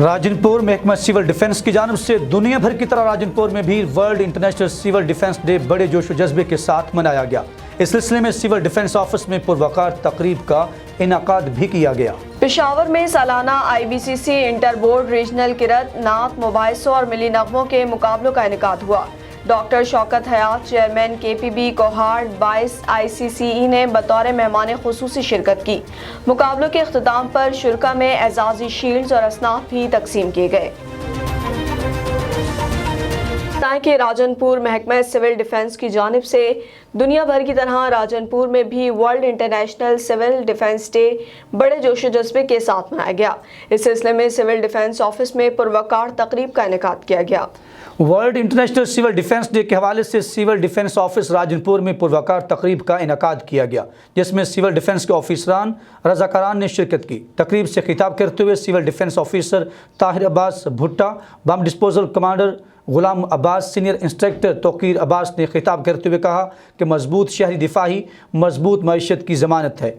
راجن پور محکمہ civil defence کی جانب سے دنیا بھر کی طرح راجن پور میں بھی world international civil defence day بڑے جوش و جذبے کے ساتھ منایا گیا۔ اس سلسلے میں سول ڈیفنس آفس میں پروقار تقریب کا انعقاد بھی کیا گیا۔ پشاور میں سالانہ IBCC انٹر بورڈ ریجنل کرت، نعت، مباحثوں اور ملی نغموں کے مقابلوں کا انعقاد ہوا۔ ڈاکٹر شوکت حیات، چیئرمین KPB کوہاٹ 22 ICCE نے بطور مہمان خصوصی شرکت کی۔ مقابلوں کے اختتام پر شرکاء میں اعزازی شیلڈز اور اصناف بھی تقسیم کیے گئے۔ کہ راجن پور محکمہ سول ڈیفنس کی جانب سے دنیا بھر کی طرح راجن پور میں بھی world international civil defence day بڑے جوش و جذبے کے ساتھ منایا گیا۔ اس سلسلے میں سول ڈیفنس آفس میں پروقار تقریب کا انعقاد کیا گیا۔ World international civil defence day کے حوالے سے سول ڈیفنس آفس راجن پور میں پروقار تقریب کا انعقاد کیا گیا، جس میں سول ڈیفنس کے آفیسران رضاکاران نے شرکت کی۔ تقریب سے خطاب کرتے ہوئے سول ڈیفنس آفیسر طاہر عباس بھٹا، bomb disposal commander Ghulam Abbas, senior instructor توقیر عباس نے خطاب کرتے ہوئے کہا کہ مضبوط شہری دفاع ہی مضبوط معیشت کی ضمانت ہے۔